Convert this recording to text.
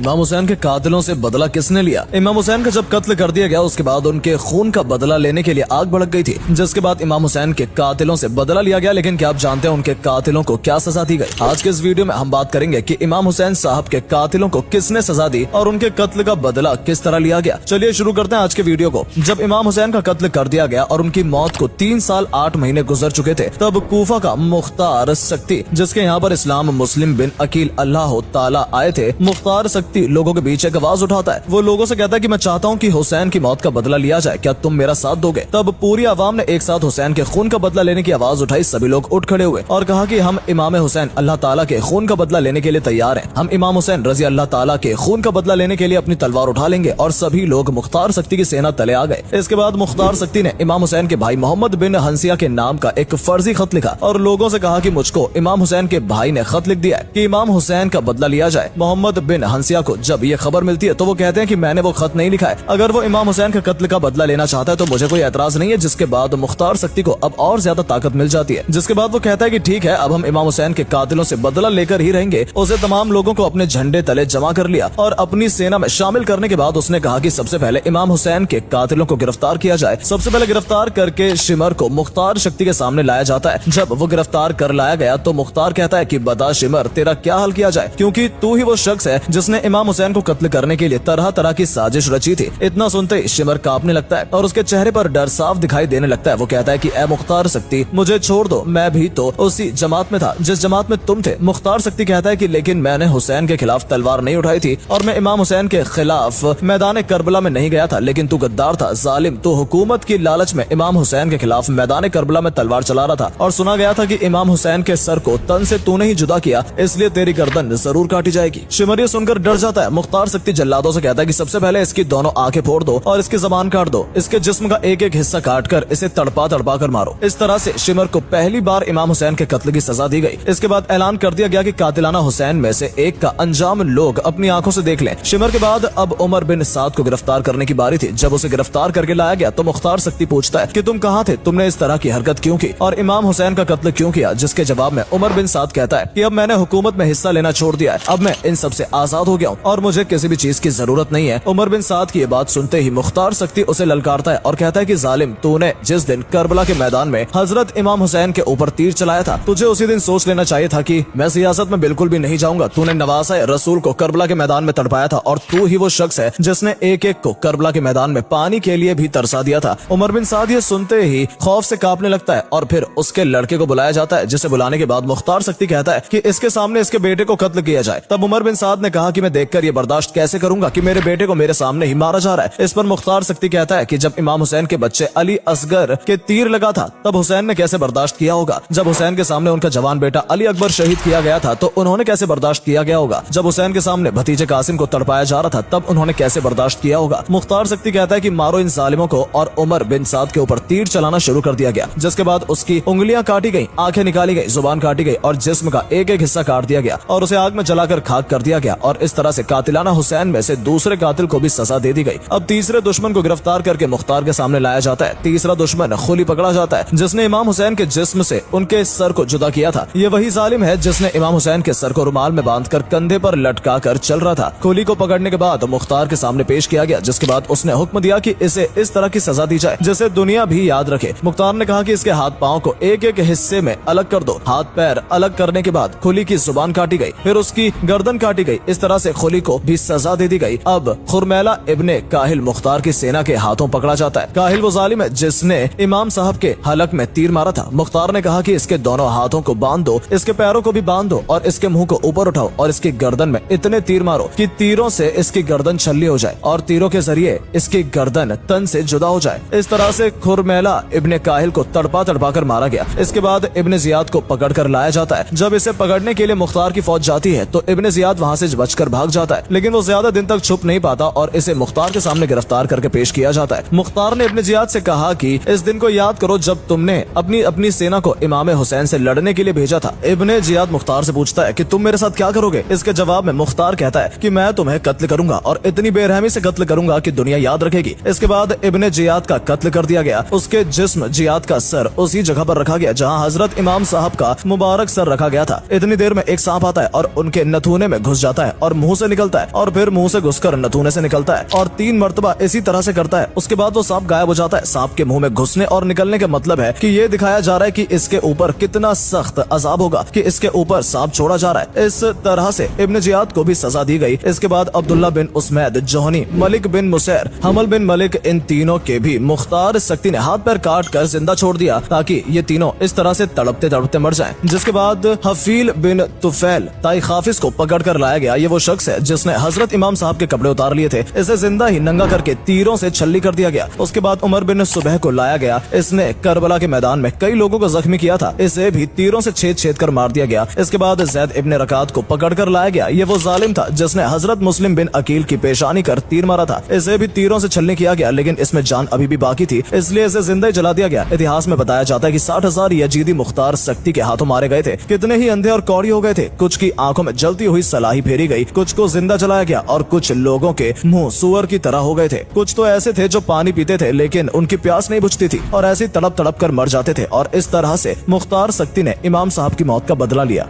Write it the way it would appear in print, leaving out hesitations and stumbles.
इमाम हुसैन के कातिलों से बदला किसने लिया? इमाम हुसैन का जब कत्ल कर दिया गया उसके बाद उनके खून का बदला लेने के लिए आग भड़क गई थी, जिसके बाद इमाम हुसैन के कातिलों से बदला लिया गया। लेकिन क्या आप जानते हैं उनके कातिलों को क्या सजा दी गई? आज के इस वीडियो में हम बात करेंगे कि इमाम हुसैन साहब के कातिलों को किसने सजा दी और उनके कत्ल का बदला किस तरह लिया गया। चलिए शुरू करते हैं आज के वीडियो को। जब इमाम हुसैन का कत्ल कर दिया गया और उनकी मौत को 3 साल 8 महीने गुजर चुके थे, तब कूफा का मुख्तार सक्ती, जिसके यहाँ पर इस्लाम मुस्लिम बिन अकील अल्लाह ताला आए थे, मुख्तार सक्ती लोगों के बीच एक आवाज उठाता है। वो लोगों से कहता है कि मैं चाहता हूँ कि हुसैन की मौत का बदला लिया जाए, क्या तुम मेरा साथ दोगे? तब पूरी आवाम ने एक साथ हुसैन के खून का बदला लेने की आवाज उठाई। सभी लोग उठ खड़े हुए और कहा कि हम इमाम हुसैन अल्लाह ताला के खून का बदला लेने के लिए तैयार हैं। हम इमाम हुसैन रजी अल्लाह ताला के खून का बदला लेने के लिए अपनी तलवार उठा लेंगे। और सभी लोग मुख्तार सक्ती की सेना तले आ गए। इसके बाद मुख्तार सक्ती ने इमाम हुसैन के भाई मोहम्मद बिन हंसिया के नाम का एक फर्जी खत लिखा और लोगों से कहा कि मुझको इमाम हुसैन के भाई ने खत लिख दिया है कि इमाम हुसैन का बदला लिया जाए। मोहम्मद बिन हंसिया को जब ये खबर मिलती है तो वो कहते हैं कि मैंने वो खत नहीं लिखा है, अगर वो इमाम हुसैन के कत्ल का बदला लेना चाहता है तो मुझे कोई एतराज नहीं है। जिसके बाद मुख्तार सक्ती को अब और ज्यादा ताकत मिल जाती है, जिसके बाद वो कहता है कि ठीक है, अब हम इमाम हुसैन के कातिलों से बदला लेकर ही रहेंगे। उसे तमाम लोगों को अपने झंडे तले जमा कर लिया और अपनी सेना में शामिल करने के बाद उसने कहा कि सबसे पहले इमाम हुसैन के कातिलों को गिरफ्तार किया जाए। सबसे पहले गिरफ्तार करके शिमर को मुख्तार सक्ती के सामने लाया जाता है। जब वो गिरफ्तार कर लाया गया तो मुख्तार कहता है कि बता शिमर, तेरा क्या हल किया जाए, क्योंकि तू ही वो शख्स है जिसने इमाम हुसैन को कत्ल करने के लिए तरह तरह की साजिश रची थी। इतना सुनते ही शिमर कांपने लगता है और उसके चेहरे पर डर साफ दिखाई देने लगता है। वो कहता है कि ए मुख्तार सक्ती, मुझे छोड़ दो, मैं भी तो उसी जमात में था जिस जमात में तुम थे। मुख्तार सक्ती कहता है कि लेकिन मैंने हुसैन के खिलाफ तलवार नहीं उठाई थी और मैं इमाम हुसैन के खिलाफ मैदान करबला में नहीं गया था, लेकिन तू गद्दार था, जालिम, तू हुकूमत की लालच में इमाम हुसैन के खिलाफ मैदान करबला में तलवार चला रहा था और सुना गया था कि इमाम हुसैन के सर को तन से तूने ही जुदा किया, इसलिए तेरी गर्दन जरूर काटी जाएगी। शिमर ये सुनकर डर जाता है। मुख्तार सक्ती जल्लादों से कहता है कि सबसे पहले इसकी दोनों आंखें फोड़ दो और इसकी जबान काट दो, इसके जिस्म का एक एक हिस्सा काट कर इसे तड़पा तड़पा कर मारो। इस तरह से शिमर को पहली बार इमाम हुसैन के कत्ल की सजा दी गई। इसके बाद ऐलान कर दिया गया कि कातिलाना हुसैन में से एक का अंजाम लोग अपनी आंखों से देख लें। शिमर के बाद अब उमर बिन साद को गिरफ्तार करने की बारी थी। जब उसे गिरफ्तार करके लाया गया तो मुख्तार सक्ती पूछता है कि तुम कहाँ थे, तुमने इस तरह की हरकत क्यों की और इमाम हुसैन का कत्ल क्यों किया? जिसके जवाब में उमर बिन साद कहता है कि अब मैंने हुकूमत में हिस्सा लेना छोड़ दिया है, अब मैं इन सब से आजाद हो गया हूँ और मुझे किसी भी चीज की जरूरत नहीं है। उमर बिन साद की ये बात सुनते ही मुख्तार सक्ती उसे ललकारता है और कहता है कि जालिम, तूने जिस दिन करबला के मैदान में हजरत इमाम हुसैन के ऊपर तीर चलाया था, तुझे उसी दिन सोच लेना चाहिए था कि मैं सियासत में बिल्कुल भी नहीं जाऊंगा। तूने नवासा रसूल को करबला के मैदान में तड़पाया था और तू ही वो शख्स है जिसने एक एक को करबला के मैदान में पानी के लिए भी तरसा दिया था। उमर बिन साद ये सुनते ही खौफ से कांपने लगता है और फिर उसके लड़के को बुलाया जाता है, जिसे बुलाने के बाद मुख्तार सक्ती कहता है कि इसके सामने इसके बेटे को कत्ल किया जाए। तब उमर बिन साद ने कहा कि मैं देखकर ये बर्दाश्त कैसे करूंगा कि मेरे बेटे को मेरे सामने ही मारा जा रहा है। इस पर मुख्तार सक्ती कहता है कि जब इमाम हुसैन के बच्चे अली असगर के तीर लगा था तब हुसैन ने कैसे बर्दाश्त किया होगा। जब हुसैन के सामने उनका जवान बेटा अली अकबर शहीद किया गया था तो उन्होंने कैसे बर्दाश्त किया गया होगा। जब हुसैन के सामने भतीजे कासिम को तड़पाया जा रहा था तब उन्होंने कैसे बर्दाश्त किया होगा। मुख्तार सक्ती कहता है कि मारो इन जालिमों को और उमर बिन साद के ऊपर तीर चलाना शुरू कर दिया गया। जिसके बाद उसकी उंगलियां काटी गई, आंखें निकाली गई, जुबान काटी गई और जिस्म का एक एक हिस्सा काट दिया गया और उसे आग में जलाकर खाक कर दिया गया। और इस तरह से कातिलाना हुसैन में से दूसरे कातिल को भी सजा दे दी गई। अब तीसरे दुश्मन को गिरफ्तार करके मुख्तार के सामने लाया जाता है। तीसरा दुश्मन खुली पकड़ा जाता है जिसने इमाम हुसैन के जिस्म से उनके सर को जुदा किया था। ये वही जालिम है जिसने इमाम हुसैन के सर को रुमाल में बांधकर कंधे पर लटका कर चल रहा था। खुली को पकड़ने के बाद मुख्तार के सामने पेश किया गया, जिसके बाद उसने हुक्म दिया कि इसे इस तरह की सजा दी जाए जिसे दुनिया भी याद रखे। मुख्तार ने कहा कि इसके हाथ पांव को एक एक हिस्से में अलग कर दो। हाथ पैर अलग करने के बाद खुली की जुबान काटी गई, फिर उसकी गर्दन काटी गई। इस तरह से खुली को भी सजा दे दी गई। अब खुरमैला इब्ने काहिल मुख्तार की सेना के हाथों पकड़ा जाता है। काहिल वो जालिम है जिसने इमाम साहब के हलक में तीर मारा था। मुख्तार ने कहा कि इसके दोनों हाथों को बांध दो, इसके पैरों को भी बांध दो और इसके मुंह को ऊपर उठाओ और इसकी गर्दन में इतने तीर मारो कि तीरों से इसकी गर्दन छल्ली हो जाए और तीरों के जरिए इसकी गर्दन तन से जुदा हो जाए। इस तरह से खुरमैला इब्ने काहिल को तड़पा तड़पा कर मारा गया। इसके बाद इब्ने जियाद को पकड़ कर लाया जाता है। जब इसे पकड़ने के लिए मुख्तार की फौज जाती है तो इब्ने जियाद वहाँ से बचकर भाग जाता है, लेकिन वो ज्यादा दिन तक छुप नहीं पाता और इसे मुख्तार के सामने गिरफ्तार करके पेश किया जाता है। मुख्तार ने इब्ने जियाद से कहा कि इस दिन को याद करो जब तुमने अपनी सेना को इमाम हुसैन से लड़ने के लिए भेजा था। इब्ने जियाद मुख्तार से पूछता है कि तुम मेरे साथ क्या करोगे। इसके जवाब में मुख्तार कहता है कि मैं तुम्हें कत्ल करूंगा और इतनी बेरहमी से कत्ल करूंगा कि दुनिया याद रखेगी। इसके बाद इब्ने जियाद का कत्ल कर दिया गया। उसके जिस्म जियाद का सर उसी जगह पर रखा गया जहाँ हजरत इमाम साहब का मुबारक सर रखा गया था। इतनी देर में एक सांप आता है और उनके नथुने में घुस जाता है और मुंह मुंह से निकलता है और फिर मुंह से घुसकर नथुने से निकलता है और 3 मरतबा इसी तरह से करता है। उसके बाद वो सांप गायब हो जाता है। सांप के मुंह में घुसने और निकलने का मतलब है कि ये दिखाया जा रहा है कि इसके ऊपर कितना सख्त अजाब होगा कि इसके ऊपर सांप छोड़ा जा रहा है। इस तरह से इब्न जियाद को भी सजा दी गई। इसके बाद अब्दुल्ला बिन उस्मैद जोहनी, मलिक बिन मुसैर, हमल बिन मलिक, इन तीनों के भी मुख्तार सक्ती ने हाथ पैर काट कर जिंदा छोड़ दिया ताकि ये तीनों इस तरह से तड़पते तड़पते मर जाएं। जिसके बाद हफील बिन तुफैल ताई हाफिज को पकड़ कर लाया गया। ये वो शख्स है जिसने हजरत इमाम साहब के कपड़े उतार लिए थे। इसे जिंदा ही नंगा करके तीरों से छल्ली कर दिया गया। उसके बाद उमर बिन सुबह को लाया गया। इसने करबला के मैदान में कई लोगों को जख्मी किया था। इसे भी तीरों से छेद छेद कर मार दिया गया। इसके बाद जैद इब्न रकात को पकड़ कर लाया गया। ये वो जालिम था जिसने हजरत मुस्लिम बिन अकील की पेशानी कर तीर मारा था। इसे भी तीरों से छलनी किया गया, लेकिन इसमें जान अभी भी बाकी थी, इसलिए इसे जिंदा ही जला दिया गया। इतिहास में बताया जाता है कि 60,000 यजीदी मुख्तार सक्ती के हाथों मारे गए थे। कितने ही अंधे और कौड़ी हो गए थे। कुछ की आंखों में जलती हुई सलाही फेरी गई, कुछ को जिंदा जलाया गया और कुछ लोगों के मुंह सुअर की तरह हो गए थे। कुछ तो ऐसे थे जो पानी पीते थे लेकिन उनकी प्यास नहीं बुझती थी और ऐसी तड़प तड़प कर मर जाते थे। और इस तरह से मुख्तार सक्ती ने इमाम साहब की मौत का बदला लिया।